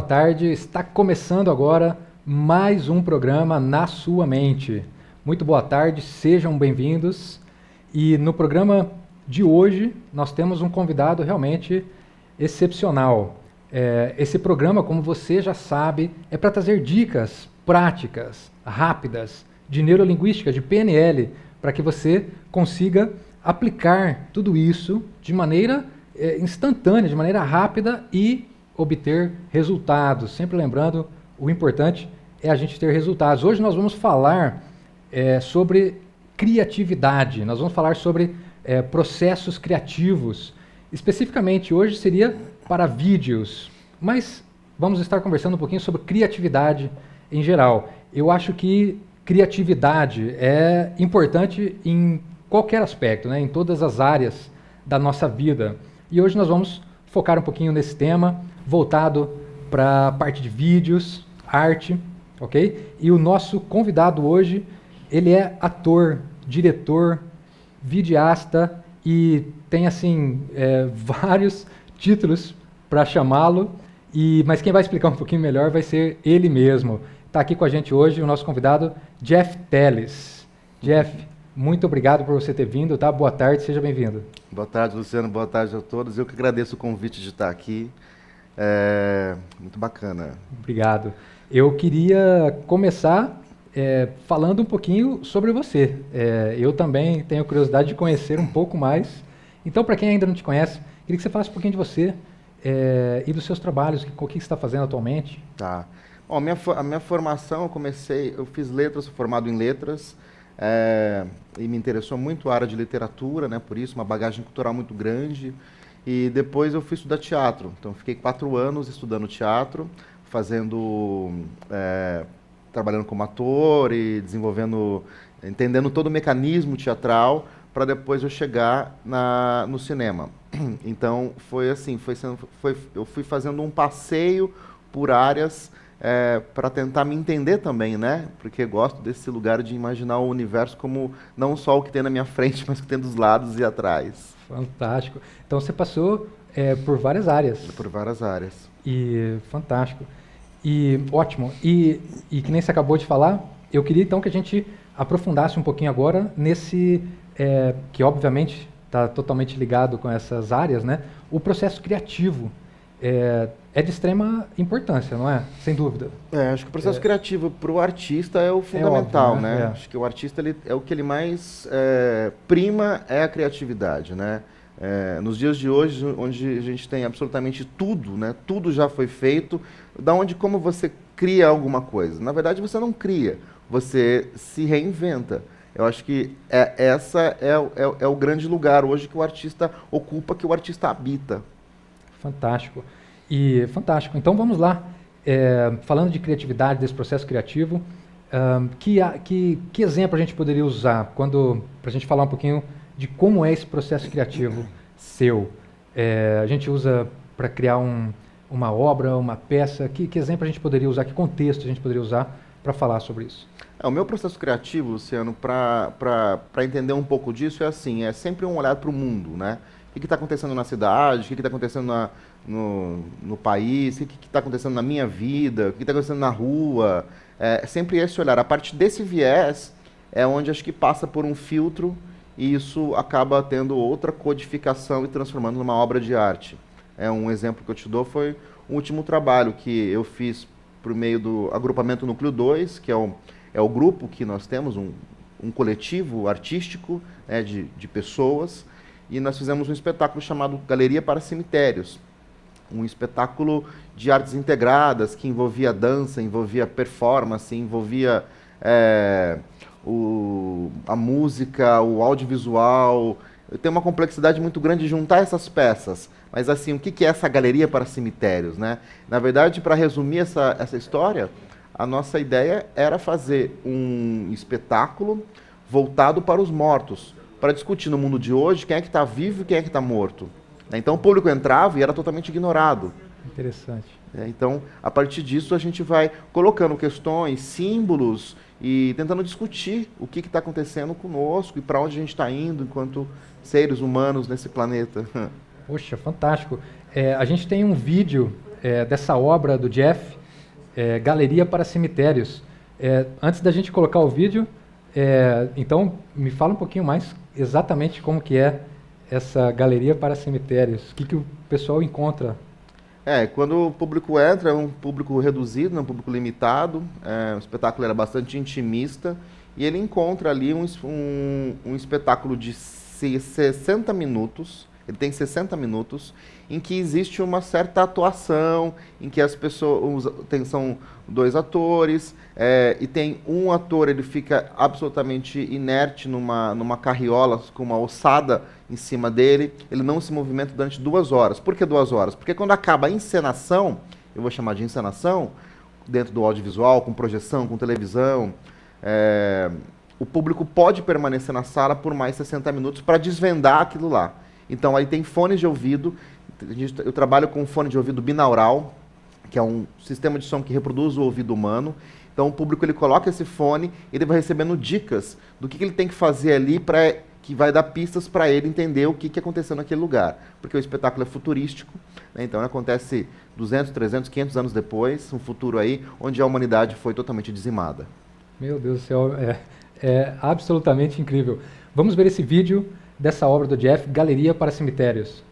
boa tarde. Está começando agora mais um programa Na Sua Mente. Muito boa tarde, sejam bem-vindos. E no programa de hoje nós temos um convidado realmente excepcional. Esse programa, como você já sabe, é para trazer dicas práticas, rápidas, de neurolinguística, de PNL, para que você consiga aplicar tudo isso de maneira instantânea, de maneira rápida e obter resultados. Sempre lembrando, o importante é a gente ter resultados. Hoje nós vamos falar sobre criatividade, nós vamos falar sobre processos criativos. Especificamente hoje seria para vídeos, mas vamos estar conversando um pouquinho sobre criatividade em geral. Eu acho que criatividade é importante em qualquer aspecto, né? Em todas as áreas da nossa vida. E hoje nós vamos focar um pouquinho nesse tema, voltado para a parte de vídeos, arte, ok? E o nosso convidado hoje, ele é ator, diretor, videasta e tem, assim, vários títulos para chamá-lo, mas quem vai explicar um pouquinho melhor vai ser ele mesmo. Está aqui com a gente hoje o nosso convidado, Jeff Teles. Jeff, muito obrigado por você ter vindo, tá? Boa tarde, seja bem-vindo. Boa tarde, Luciano. Boa tarde a todos. Eu que agradeço o convite de estar aqui. Muito bacana. Obrigado. Eu queria começar falando um pouquinho sobre você. Eu também tenho curiosidade de conhecer um pouco mais. Então, para quem ainda não te conhece, queria que você falasse um pouquinho de você e dos seus trabalhos, o que você está fazendo atualmente. Tá. Bom, a minha formação, eu fiz letras, sou formado em letras, e me interessou muito a área de literatura, né? Por isso, uma bagagem cultural muito grande. E depois eu fui estudar teatro. Então, fiquei 4 anos estudando teatro, trabalhando como ator e entendendo todo o mecanismo teatral, para depois eu chegar no cinema. Então, foi assim, eu fui fazendo um passeio por áreas para tentar me entender também, né? Porque gosto desse lugar de imaginar o universo como não só o que tem na minha frente, mas o que tem dos lados e atrás. Fantástico. Então você passou por várias áreas. Por várias áreas. E fantástico. E ótimo. E que nem você acabou de falar, eu queria então que a gente aprofundasse um pouquinho agora nesse, que obviamente está totalmente ligado com essas áreas, né? O processo criativo. É de extrema importância, não é? Sem dúvida. Acho que o processo criativo para o artista é o fundamental, óbvio, né? Acho que o artista o que ele mais prima é a criatividade, né? Nos dias de hoje, onde a gente tem absolutamente tudo, né? Tudo já foi feito, como você cria alguma coisa? Na verdade, você não cria, você se reinventa. Eu acho que essa é o grande lugar hoje que o artista ocupa, que o artista habita. Fantástico. Fantástico. Então vamos lá, falando de criatividade, desse processo criativo, que exemplo a gente poderia usar para a gente falar um pouquinho de como é esse processo criativo seu? A gente usa para criar uma obra, uma peça, que exemplo a gente poderia usar, que contexto a gente poderia usar para falar sobre isso? O meu processo criativo, Luciano, para entender um pouco disso, é sempre um olhar para o mundo, né? O que está acontecendo na cidade, o que está acontecendo no país, o que está acontecendo na minha vida, o que está acontecendo na rua. Sempre esse olhar. A partir desse viés é onde acho que passa por um filtro e isso acaba tendo outra codificação e transformando numa obra de arte. Um exemplo que eu te dou foi o último trabalho que eu fiz por meio do agrupamento Núcleo 2, que é o grupo que nós temos, um coletivo artístico, né, de pessoas. E nós fizemos um espetáculo chamado Galeria para Cemitérios, um espetáculo de artes integradas que envolvia dança, envolvia performance, envolvia a música, o audiovisual. Tem uma complexidade muito grande de juntar essas peças. Mas assim, o que é essa Galeria para Cemitérios, né? Na verdade, para resumir essa história, a nossa ideia era fazer um espetáculo voltado para os mortos, para discutir no mundo de hoje quem é que está vivo e quem é que está morto. Então o público entrava e era totalmente ignorado. Interessante. Então, a partir disso, a gente vai colocando questões, símbolos e tentando discutir o que está acontecendo conosco e para onde a gente está indo enquanto seres humanos nesse planeta. Poxa, fantástico. A gente tem um vídeo dessa obra do Jeff, Galeria para Cemitérios. Antes da gente colocar o vídeo, então me fala um pouquinho mais exatamente como que é essa Galeria para Cemitérios. O que o pessoal encontra? Quando o público entra, é um público reduzido, um público limitado, o espetáculo era bastante intimista, e ele encontra ali um espetáculo de 60 minutos, ele tem 60 minutos, em que existe uma certa atuação, em que as pessoas, são 2 atores, e tem um ator, ele fica absolutamente inerte numa carriola com uma ossada em cima dele, ele não se movimenta durante 2 horas. Por que 2 horas? Porque quando acaba a encenação, eu vou chamar de encenação, dentro do audiovisual, com projeção, com televisão, o público pode permanecer na sala por mais 60 minutos para desvendar aquilo lá. Então aí tem fones de ouvido, eu trabalho com um fone de ouvido binaural, que é um sistema de som que reproduz o ouvido humano. Então o público ele coloca esse fone, ele vai recebendo dicas do que ele tem que fazer ali, que vai dar pistas para ele entender o que aconteceu naquele lugar. Porque o espetáculo é futurístico, né? Então acontece 200, 300, 500 anos depois, um futuro aí onde a humanidade foi totalmente dizimada. Meu Deus do céu, é absolutamente incrível. Vamos ver esse vídeo dessa obra do Jeff, Galeria para Cemitérios.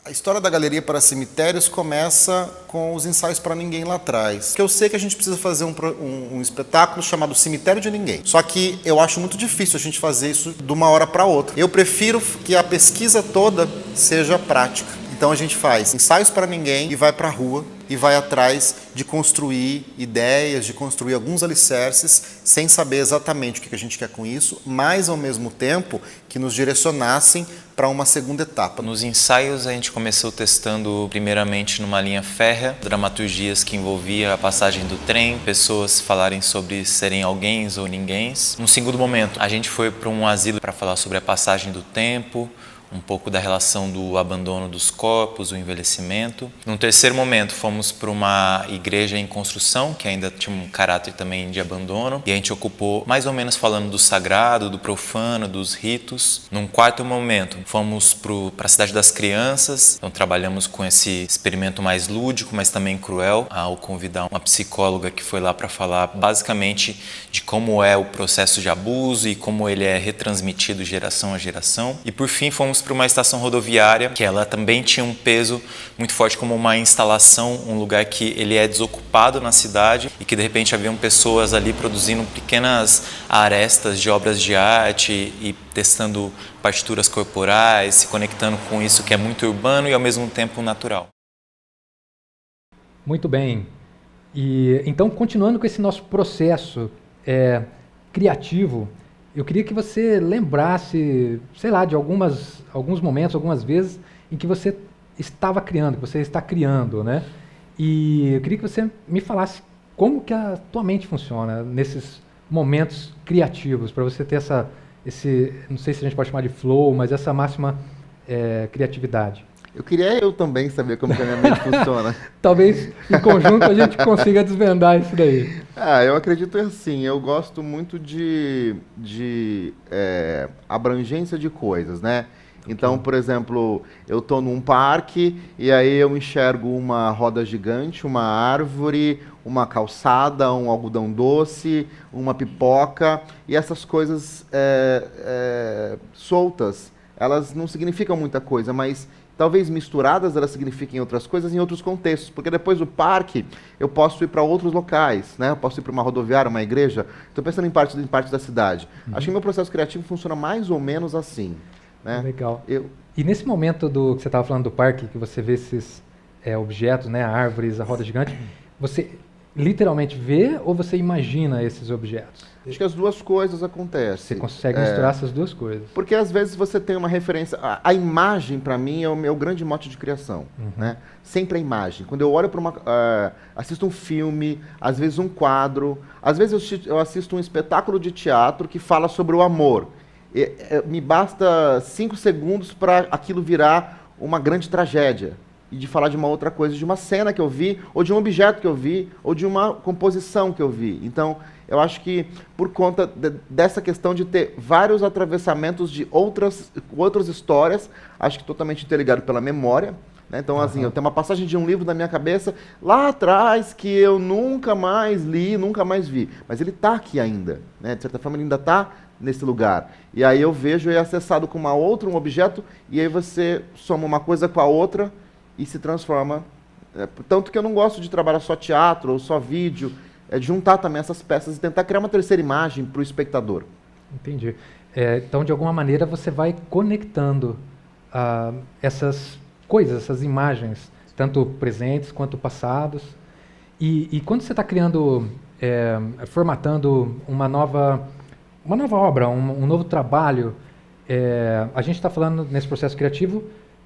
A história da Galeria para Cemitérios começa com os ensaios para ninguém lá atrás. Porque eu sei que a gente precisa fazer um espetáculo chamado Cemitério de Ninguém. Só que eu acho muito difícil a gente fazer isso de uma hora para outra. Eu prefiro que a pesquisa toda seja prática. Então a gente faz ensaios para ninguém e vai para a rua e vai atrás de construir ideias, de construir alguns alicerces, sem saber exatamente o que a gente quer com isso, mas ao mesmo tempo que nos direcionassem para uma segunda etapa. Nos ensaios a gente começou testando primeiramente numa linha férrea, dramaturgias que envolvia a passagem do trem, pessoas falarem sobre serem alguém ou ninguém. Num segundo momento a gente foi para um asilo para falar sobre a passagem do tempo, um pouco da relação do abandono dos corpos, o envelhecimento. Num terceiro momento, fomos para uma igreja em construção, que ainda tinha um caráter também de abandono, e a gente ocupou mais ou menos falando do sagrado, do profano, dos ritos. Num quarto momento, fomos para a cidade das crianças, então trabalhamos com esse experimento mais lúdico, mas também cruel, ao convidar uma psicóloga que foi lá para falar basicamente de como é o processo de abuso e como ele é retransmitido geração a geração. E por fim, fomos para uma estação rodoviária, que ela também tinha um peso muito forte como uma instalação, um lugar que ele é desocupado na cidade e que de repente haviam pessoas ali produzindo pequenas arestas de obras de arte e testando partituras corporais, se conectando com isso que é muito urbano e ao mesmo tempo natural. Muito bem. E então, continuando com esse nosso processo criativo, eu queria que você lembrasse, sei lá, de alguns momentos, algumas vezes em que você estava criando, que você está criando, né? E eu queria que você me falasse como que a tua mente funciona nesses momentos criativos, para você ter esse, não sei se a gente pode chamar de flow, mas essa máxima criatividade. Eu queria também saber como que a minha mente funciona. Talvez em conjunto a gente consiga desvendar isso daí. Eu acredito assim, eu gosto muito de abrangência de coisas, né? Então, por exemplo, eu estou num parque e aí eu enxergo uma roda gigante, uma árvore, uma calçada, um algodão doce, uma pipoca, e essas coisas soltas, elas não significam muita coisa, mas talvez misturadas elas signifiquem outras coisas em outros contextos, porque depois do parque eu posso ir para outros locais, né? Eu posso ir para uma rodoviária, uma igreja, estou pensando em partes da cidade. Acho que meu processo criativo funciona mais ou menos assim, né? Legal. E nesse momento que você estava falando do parque, que você vê esses objetos, né, árvores, a roda gigante, você literalmente vê ou você imagina esses objetos? Acho que as duas coisas acontecem. Você consegue misturar essas duas coisas. Porque às vezes você tem uma referência... A imagem, para mim, é o meu grande mote de criação. Né? Sempre a imagem. Quando eu olho para assisto um filme, às vezes um quadro, às vezes eu assisto um espetáculo de teatro que fala sobre o amor. Me basta 5 segundos para aquilo virar uma grande tragédia. E de falar de uma outra coisa, de uma cena que eu vi, ou de um objeto que eu vi, ou de uma composição que eu vi. Então, eu acho que por conta dessa questão de ter vários atravessamentos de outras histórias, acho que totalmente interligado pela memória, né? Então, assim, eu tenho uma passagem de um livro na minha cabeça lá atrás que eu nunca mais li, nunca mais vi. Mas ele está aqui ainda, né? De certa forma, ele ainda está nesse lugar. E aí eu vejo ele acessado com um objeto, e aí você soma uma coisa com a outra e se transforma. Tanto que eu não gosto de trabalhar só teatro ou só vídeo, é de juntar também essas peças e tentar criar uma terceira imagem para o espectador. Entendi. Então, de alguma maneira, você vai conectando essas coisas, essas imagens, tanto presentes quanto passados. E quando você está criando, formatando uma nova obra, um novo trabalho, a gente está falando nesse processo criativo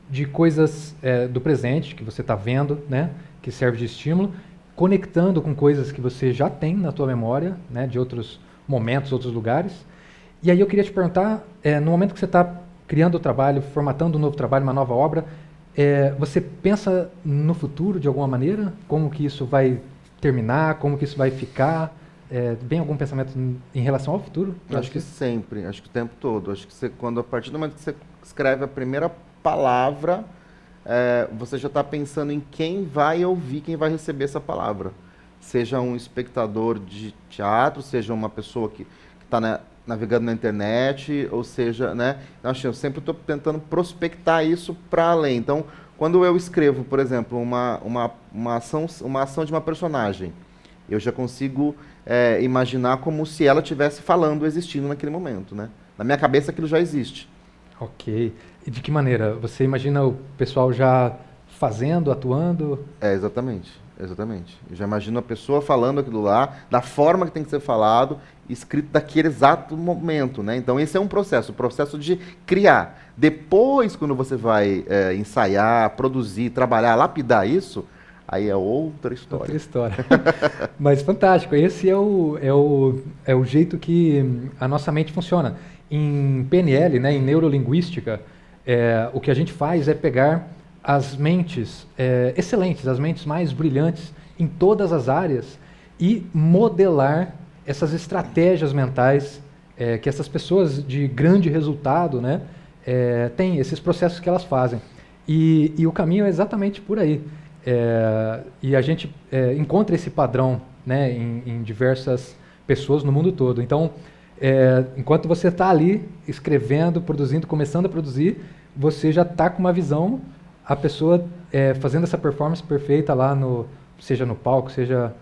de coisas do presente que você está vendo, né, que serve de estímulo, conectando com coisas que você já tem na tua memória, né, de outros momentos, outros lugares. E aí eu queria te perguntar, no momento que você está criando o trabalho, formatando um novo trabalho, uma nova obra, você pensa no futuro de alguma maneira? Como que isso vai terminar? Como que isso vai ficar? Vem algum pensamento em relação ao futuro? Acho que sempre, acho que o tempo todo. Acho que a partir do momento que você escreve a primeira palavra, você já está pensando em quem vai ouvir, quem vai receber essa palavra. Seja um espectador de teatro, seja uma pessoa que está navegando na internet, ou seja, né? Eu sempre estou tentando prospectar isso para além. Então, quando eu escrevo, por exemplo, uma ação de uma personagem, eu já consigo imaginar como se ela estivesse falando, existindo naquele momento, né? Na minha cabeça aquilo já existe. Ok. E de que maneira? Você imagina o pessoal já fazendo, atuando? Exatamente. Eu já imagino a pessoa falando aquilo lá, da forma que tem que ser falado, escrito daquele exato momento, né? Então esse é um processo, o processo de criar. Depois, quando você vai ensaiar, produzir, trabalhar, lapidar isso, aí é outra história. Outra história. Mas fantástico, esse é o jeito que a nossa mente funciona. Em PNL, né, em neurolinguística, o que a gente faz é pegar as mentes excelentes, as mentes mais brilhantes em todas as áreas e modelar essas estratégias mentais que essas pessoas de grande resultado, né, têm, esses processos que elas fazem. E o caminho é exatamente por aí. E a gente encontra esse padrão, né, em diversas pessoas no mundo todo. Então, enquanto você está ali escrevendo, produzindo, começando a produzir, você já está com uma visão, a pessoa fazendo essa performance perfeita lá, seja no palco, seja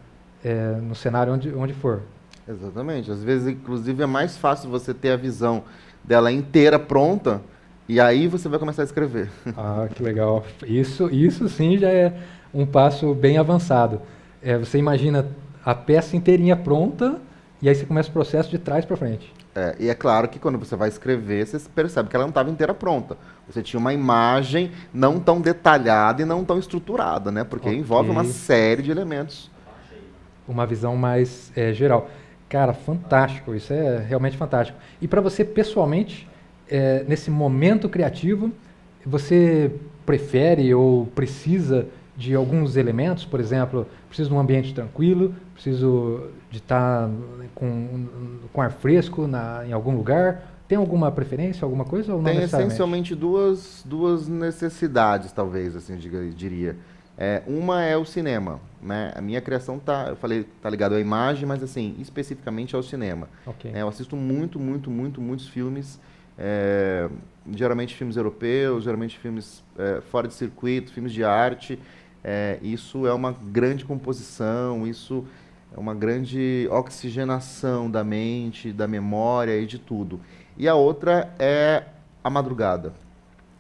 no cenário, onde for. Exatamente. Às vezes, inclusive, é mais fácil você ter a visão dela inteira pronta e aí você vai começar a escrever. Ah, que legal. Isso sim já é um passo bem avançado. Você imagina a peça inteirinha pronta e aí você começa o processo de trás para frente. E é claro que quando você vai escrever, você percebe que ela não estava inteira pronta. Você tinha uma imagem não tão detalhada e não tão estruturada, né? Porque envolve uma série de elementos. Uma visão mais geral. Cara, fantástico, isso é realmente fantástico. E para você, pessoalmente, nesse momento criativo, você prefere ou precisa de alguns elementos? Por exemplo, preciso de um ambiente tranquilo, preciso de estar com ar fresco em algum lugar? Tem alguma preferência, alguma coisa ou não Tem necessariamente? essencialmente duas necessidades, talvez, assim, diria. Uma é o cinema, né? A minha criação tá ligado à imagem, mas assim, especificamente ao cinema. Ok. Eu assisto muitos filmes, geralmente filmes europeus, geralmente filmes fora de circuito, filmes de arte. Isso é uma grande composição, isso é uma grande oxigenação da mente, da memória e de tudo. E a outra é a madrugada.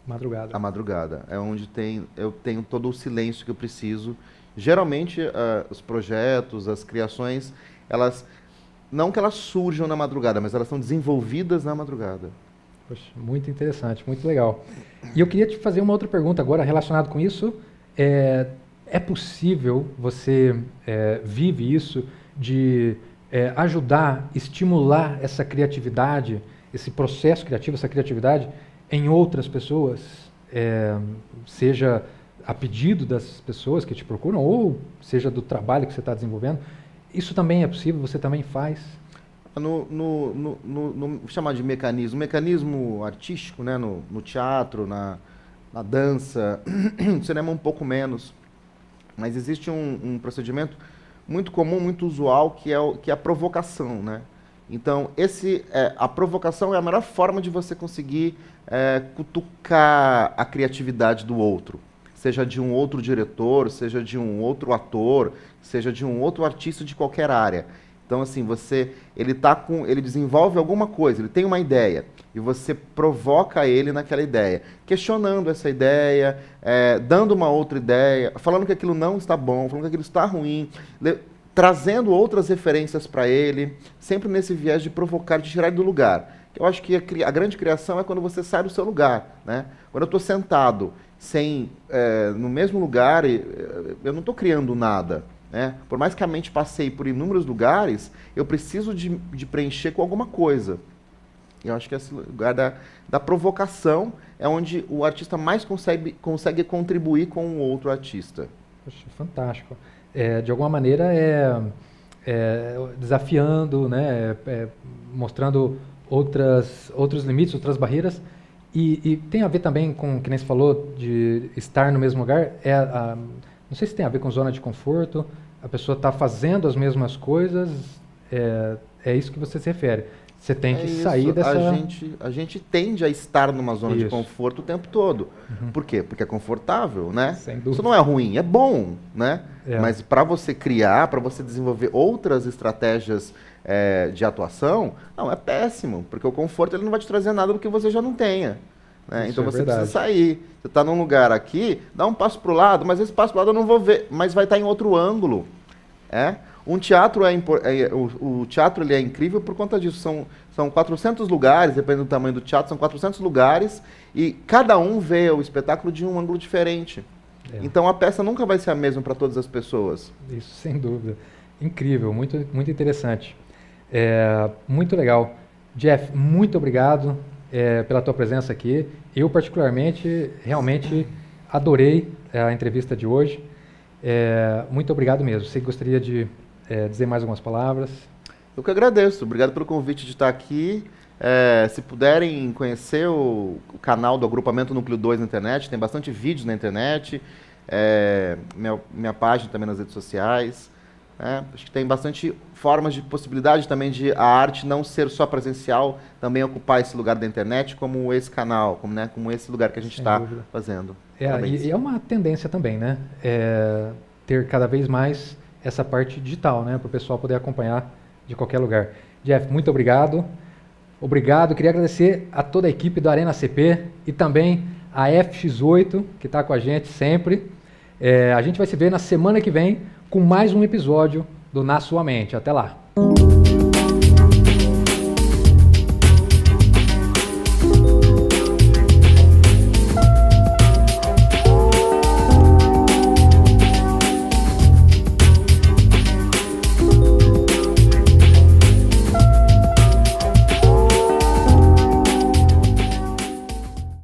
Madrugada. A madrugada. É onde eu tenho todo o silêncio que eu preciso. Geralmente, os projetos, as criações, não que elas surjam na madrugada, mas elas são desenvolvidas na madrugada. Poxa, muito interessante, muito legal. E eu queria te fazer uma outra pergunta agora relacionada com isso. É possível, você vive isso, de ajudar, estimular essa criatividade, esse processo criativo, essa criatividade em outras pessoas, seja a pedido das pessoas que te procuram ou seja do trabalho que você está desenvolvendo? Isso também é possível? Você também faz? No chamar de mecanismo artístico, né, no teatro, na dança, no cinema um pouco menos. Mas existe um procedimento muito comum, muito usual, que é a provocação, né? Então, a provocação é a melhor forma de você conseguir cutucar a criatividade do outro. Seja de um outro diretor, seja de um outro ator, seja de um outro artista de qualquer área. Então, assim, ele desenvolve alguma coisa, ele tem uma ideia, e você provoca ele naquela ideia, questionando essa ideia, dando uma outra ideia, falando que aquilo não está bom, falando que aquilo está ruim, trazendo outras referências para ele, sempre nesse viés de provocar, de tirar ele do lugar. Eu acho que a grande criação é quando você sai do seu lugar, né? Quando eu estou sentado no mesmo lugar, eu não estou criando nada. Né? Por mais que a mente passeie por inúmeros lugares, eu preciso de preencher com alguma coisa. Eu acho que esse lugar da provocação é onde o artista mais consegue contribuir com o outro artista. Poxa, fantástico. De alguma maneira desafiando, né? Mostrando outros limites, outras barreiras. E tem a ver também com, que nem você falou, de estar no mesmo lugar, não sei se tem a ver com zona de conforto, a pessoa está fazendo as mesmas coisas, é isso que você se refere. Você tem que sair dessa... A gente tende a estar numa zona de conforto o tempo todo. Por quê? Porque é confortável, né? Sem dúvida. Isso não é ruim, é bom, né? Mas para você criar, para você desenvolver outras estratégias de atuação, não, é péssimo, porque o conforto ele não vai te trazer nada do que você já não tenha. Né? Então você precisa sair. Você está num lugar aqui, dá um passo para o lado, mas esse passo para o lado eu não vou ver, mas vai estar em outro ângulo. Um teatro o teatro ele é incrível por conta disso. São 400 lugares, dependendo do tamanho do teatro, são 400 lugares e cada um vê o espetáculo de um ângulo diferente. Então a peça nunca vai ser a mesma para todas as pessoas. Isso, sem dúvida. Incrível, muito, muito interessante. Muito legal. Jeff, muito obrigado pela tua presença aqui. Eu, particularmente, realmente adorei a entrevista de hoje. Muito obrigado mesmo. Você gostaria de dizer mais algumas palavras? Eu que agradeço. Obrigado pelo convite de estar aqui. Se puderem conhecer o canal do Agrupamento Núcleo 2 na internet, tem bastante vídeos na internet. Minha página também nas redes sociais. Acho que tem bastante formas de possibilidade também de a arte não ser só presencial, também ocupar esse lugar da internet, como esse canal, como esse lugar que a gente está fazendo. E é uma tendência também, né? Ter cada vez mais essa parte digital, né? Para o pessoal poder acompanhar de qualquer lugar. Jeff, muito obrigado. Obrigado. Queria agradecer a toda a equipe do Arena CP e também a FX8, que está com a gente sempre. A gente vai se ver na semana que vem com mais um episódio do Na Sua Mente. Até lá!